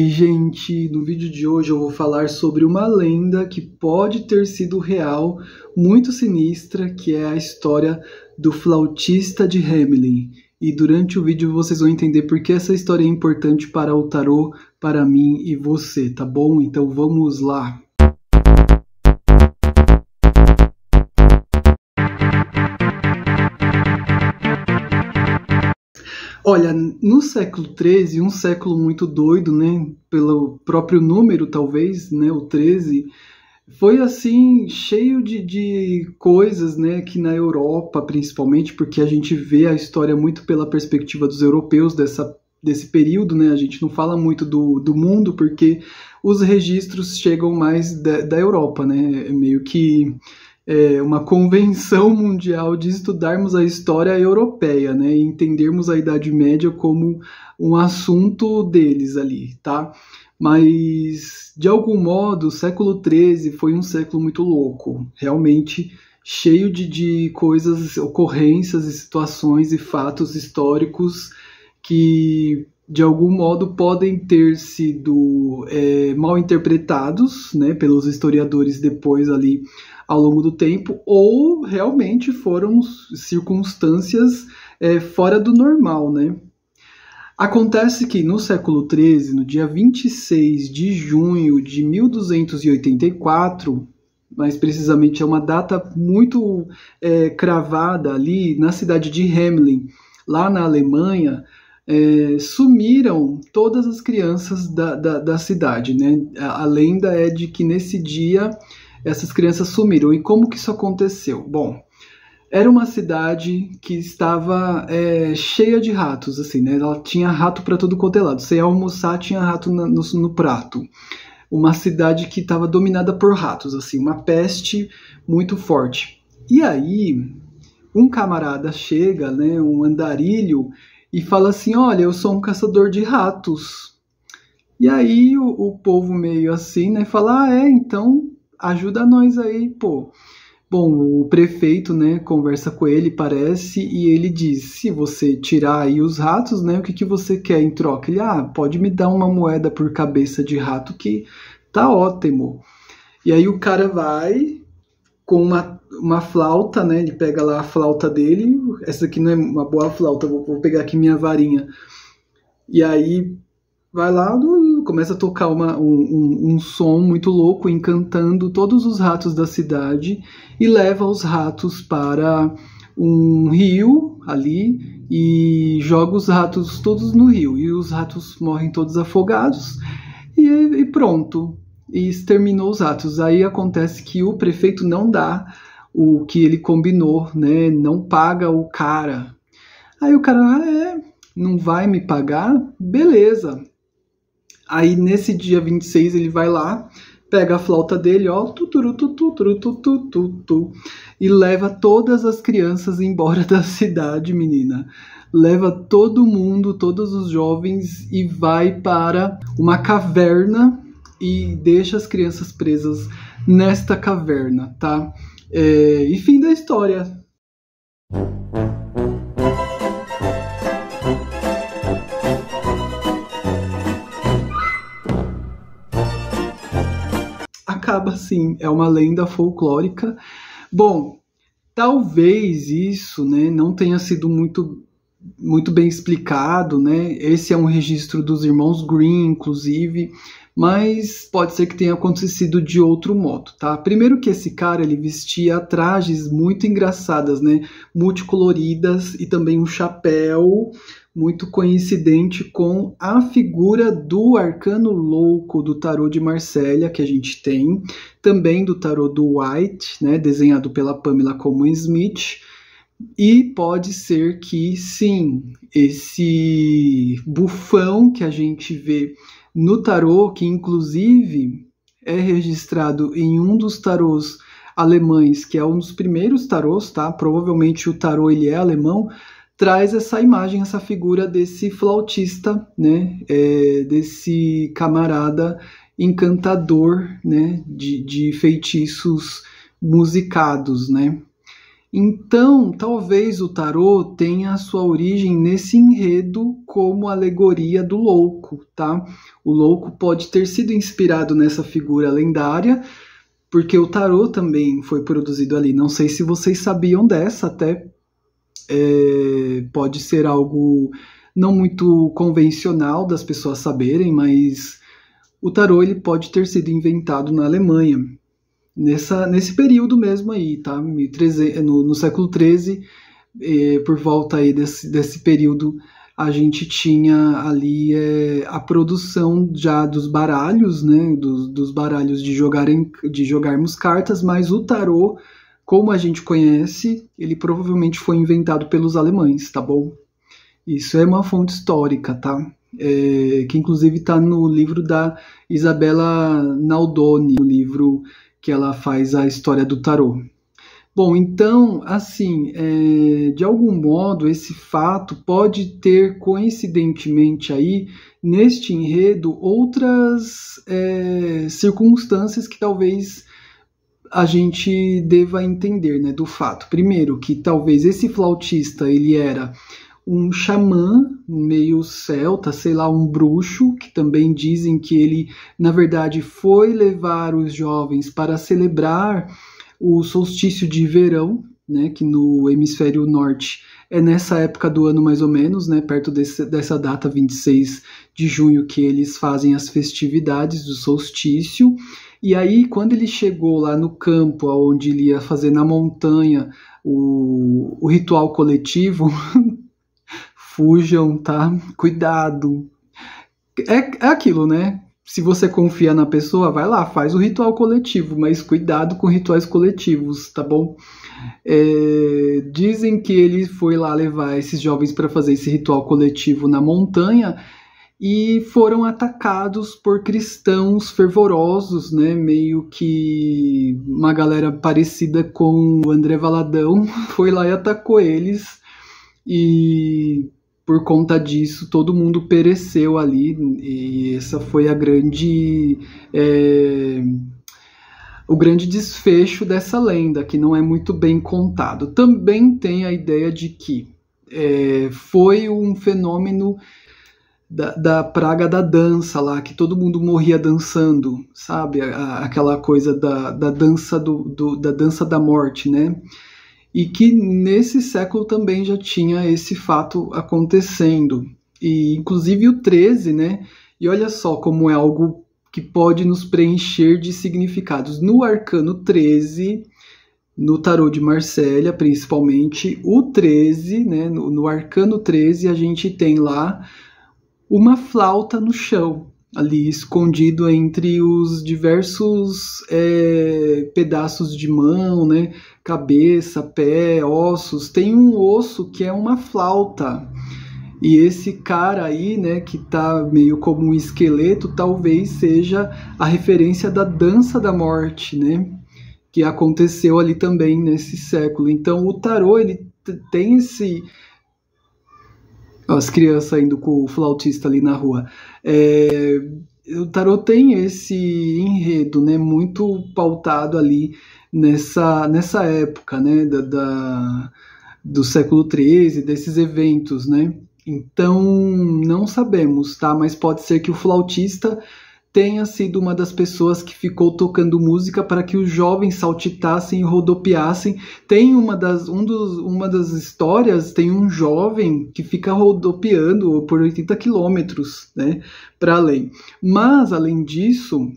E, gente, no vídeo de hoje eu vou falar sobre uma lenda que pode ter sido real, muito sinistra, que é a história do flautista de Hamelin. E durante o vídeo vocês vão entender por que essa história é importante para o tarô, para mim e você, tá bom? Então vamos lá! Olha, no século XIII, um século muito doido, né? Pelo próprio número, talvez, né? O 13, foi assim, cheio de coisas, né? Que na Europa, principalmente, porque a gente vê a história muito pela perspectiva dos europeus desse período, né? A gente não fala muito do mundo, porque os registros chegam mais da Europa, né? É meio que uma convenção mundial de estudarmos a história europeia, né, e entendermos a Idade Média como um assunto deles ali, tá? Mas, de algum modo, o século XIII foi um século muito louco, realmente cheio de coisas, ocorrências e situações e fatos históricos que, de algum modo, podem ter sido mal interpretados, né, pelos historiadores depois ali ao longo do tempo, ou realmente foram circunstâncias fora do normal, né? Acontece que no século XIII, no dia 26 de junho de 1284, mais precisamente é uma data muito cravada ali na cidade de Hamelin, lá na Alemanha, sumiram todas as crianças da cidade, né? A lenda é de que nesse dia essas crianças sumiram. E como que isso aconteceu? Bom, era uma cidade que estava cheia de ratos, assim, né? Ela tinha rato para todo quanto é lado. Você ia almoçar, tinha rato no prato. Uma cidade que estava dominada por ratos, assim, uma peste muito forte. E aí, um camarada chega, né, um andarilho, e fala assim: olha, eu sou um caçador de ratos. E aí o povo meio assim, né, fala: então ajuda nós aí, pô. Bom, o prefeito, né, conversa com ele, parece, e ele diz: se você tirar aí os ratos, né, o que você quer em troca? Ele: pode me dar uma moeda por cabeça de rato que tá ótimo. E aí o cara vai com uma flauta, né, ele pega lá a flauta dele, essa aqui não é uma boa flauta, vou pegar aqui minha varinha. E aí vai lá, começa a tocar um som muito louco, encantando todos os ratos da cidade, e leva os ratos para um rio ali e joga os ratos todos no rio. E os ratos morrem todos afogados e pronto. E exterminou os ratos. Aí acontece que o prefeito não dá o que ele combinou, né? Não paga o cara. Aí o cara: não vai me pagar? Beleza. Aí nesse dia 26 ele vai lá, pega a flauta dele, ó, e leva todas as crianças embora da cidade, menina. Leva todo mundo, todos os jovens, e vai para uma caverna e deixa as crianças presas nesta caverna, tá? E fim da história. Acaba assim, é uma lenda folclórica. Bom, talvez isso, né, não tenha sido muito bem explicado, né? Esse é um registro dos irmãos Grimm, inclusive, mas pode ser que tenha acontecido de outro modo, tá? Primeiro que esse cara, ele vestia trajes muito engraçadas, né? Multicoloridas, e também um chapéu muito coincidente com a figura do arcano louco do tarô de Marsella, que a gente tem, também do tarô do White, né, desenhado pela Pamela Colman Smith, e pode ser que, sim, esse bufão que a gente vê no tarô, que inclusive é registrado em um dos tarôs alemães, que é um dos primeiros tarôs, tá? Provavelmente o tarô ele é alemão, traz essa imagem, essa figura desse flautista, né, desse camarada encantador, né, de feitiços musicados, né. Então, talvez o tarô tenha a sua origem nesse enredo como alegoria do louco, tá? O louco pode ter sido inspirado nessa figura lendária, porque o tarô também foi produzido ali. Não sei se vocês sabiam dessa, até pode ser algo não muito convencional das pessoas saberem, mas o tarô ele pode ter sido inventado na Alemanha, nesse período mesmo aí, tá? No século XIII, por volta aí desse período, a gente tinha ali a produção já dos baralhos, né? Dos baralhos de jogarmos cartas, mas o tarô, como a gente conhece, ele provavelmente foi inventado pelos alemães, tá bom? Isso é uma fonte histórica, tá? Que inclusive está no livro da Isabella Naldoni, no livro que ela faz a história do tarô. Bom, então, assim, de algum modo, esse fato pode ter, coincidentemente aí, neste enredo, outras circunstâncias que talvez a gente deva entender, né, do fato. Primeiro, que talvez esse flautista, ele era um xamã meio celta, sei lá, um bruxo, que também dizem que ele, na verdade, foi levar os jovens para celebrar o solstício de verão, né, que no hemisfério norte é nessa época do ano mais ou menos, né, perto dessa data, 26 de junho, que eles fazem as festividades do solstício. E aí, quando ele chegou lá no campo, onde ele ia fazer na montanha o ritual coletivo, fujam, tá? Cuidado. É aquilo, né? Se você confia na pessoa, vai lá, faz o ritual coletivo, mas cuidado com rituais coletivos, tá bom? Dizem que ele foi lá levar esses jovens para fazer esse ritual coletivo na montanha e foram atacados por cristãos fervorosos, né? Meio que uma galera parecida com o André Valadão foi lá e atacou eles, e por conta disso todo mundo pereceu ali, e essa foi o grande desfecho dessa lenda, que não é muito bem contado. Também tem a ideia de que foi um fenômeno da praga da dança lá, que todo mundo morria dançando, sabe? Aquela coisa da dança da dança da morte, né? E que nesse século também já tinha esse fato acontecendo. E inclusive o 13, né? E olha só como é algo que pode nos preencher de significados. No arcano 13, no tarô de Marsella, principalmente, o 13, né? No arcano 13, a gente tem lá uma flauta no chão, ali escondido entre os diversos pedaços de mão, né? Cabeça, pé, ossos. Tem um osso que é uma flauta. E esse cara aí, né, que tá meio como um esqueleto, talvez seja a referência da dança da morte, né? Que aconteceu ali também nesse século. Então o tarô, ele tem esse... As crianças indo com o flautista ali na rua. O tarô tem esse enredo, né, muito pautado ali nessa época, né, do século XIII, desses eventos, né? Então, não sabemos, tá? Mas pode ser que o flautista tenha sido uma das pessoas que ficou tocando música para que os jovens saltitassem e rodopiassem. Tem uma das histórias, tem um jovem que fica rodopiando por 80 quilômetros, né, para além. Mas, além disso,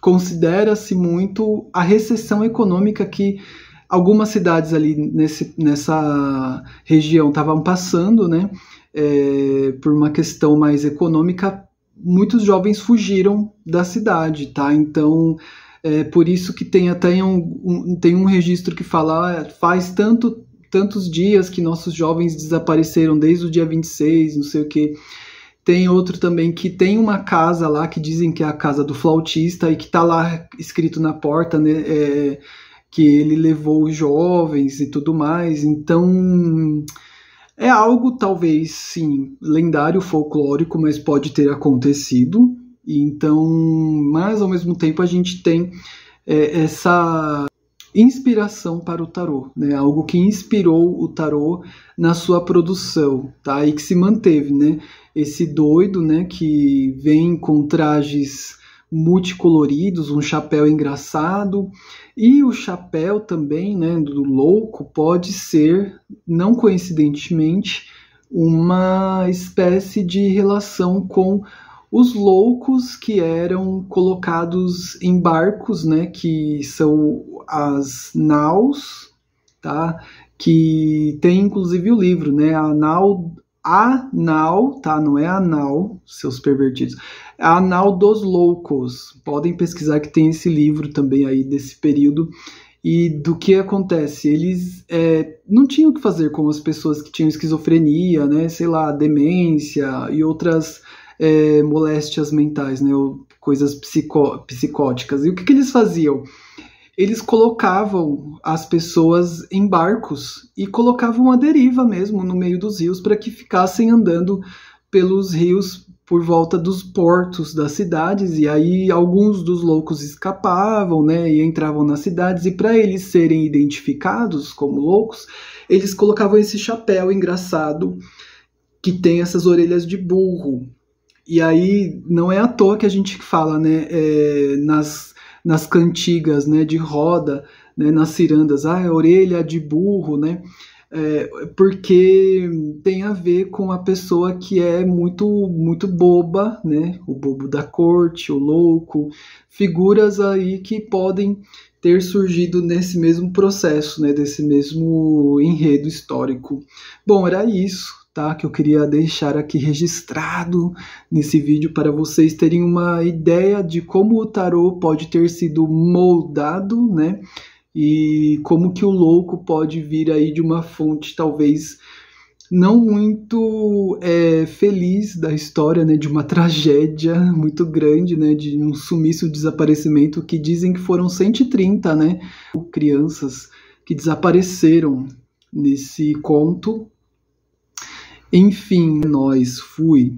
considera-se muito a recessão econômica que algumas cidades ali nessa região estavam passando, né, por uma questão mais econômica. Muitos jovens fugiram da cidade, tá? Então, por isso que tem até tem um registro que fala, faz tantos dias que nossos jovens desapareceram, desde o dia 26, não sei o quê. Tem outro também que tem uma casa lá, que dizem que é a casa do flautista, e que tá lá escrito na porta, né, que ele levou os jovens e tudo mais. Então... é algo, talvez, sim, lendário, folclórico, mas pode ter acontecido. Então, mas, ao mesmo tempo, a gente tem inspiração para o tarô, né? Algo que inspirou o tarô na sua produção, tá? E que se manteve, né? Esse doido, né? Que vem com trajes multicoloridos, um chapéu engraçado, e o chapéu também, né? Do louco pode ser, não coincidentemente, uma espécie de relação com os loucos que eram colocados em barcos, né, que são as naus, tá? Que tem inclusive o livro, né? A nau, tá? Não é a nau, seus pervertidos. É a nau dos loucos. Podem pesquisar que tem esse livro também aí desse período. E do que acontece? Eles não tinham o que fazer com as pessoas que tinham esquizofrenia, né? Sei lá, demência e outras moléstias mentais, né, ou coisas psicóticas. E o que eles faziam? Eles colocavam as pessoas em barcos e colocavam a deriva mesmo no meio dos rios para que ficassem andando pelos rios por volta dos portos das cidades, e aí alguns dos loucos escapavam, né, e entravam nas cidades, e para eles serem identificados como loucos, eles colocavam esse chapéu engraçado que tem essas orelhas de burro. E aí não é à toa que a gente fala, né, nas cantigas, né, de roda, né, nas cirandas, orelha de burro, né, porque tem a ver com a pessoa que é muito, muito boba, né, o bobo da corte, o louco, figuras aí que podem ter surgido nesse mesmo processo, né, desse mesmo enredo histórico. Bom, era isso, tá, que eu queria deixar aqui registrado nesse vídeo para vocês terem uma ideia de como o tarô pode ter sido moldado, né, e como que o louco pode vir aí de uma fonte talvez não muito feliz da história, né, de uma tragédia muito grande, né, de um sumiço, desaparecimento, que dizem que foram 130, né, crianças que desapareceram nesse conto. Enfim, nós fui.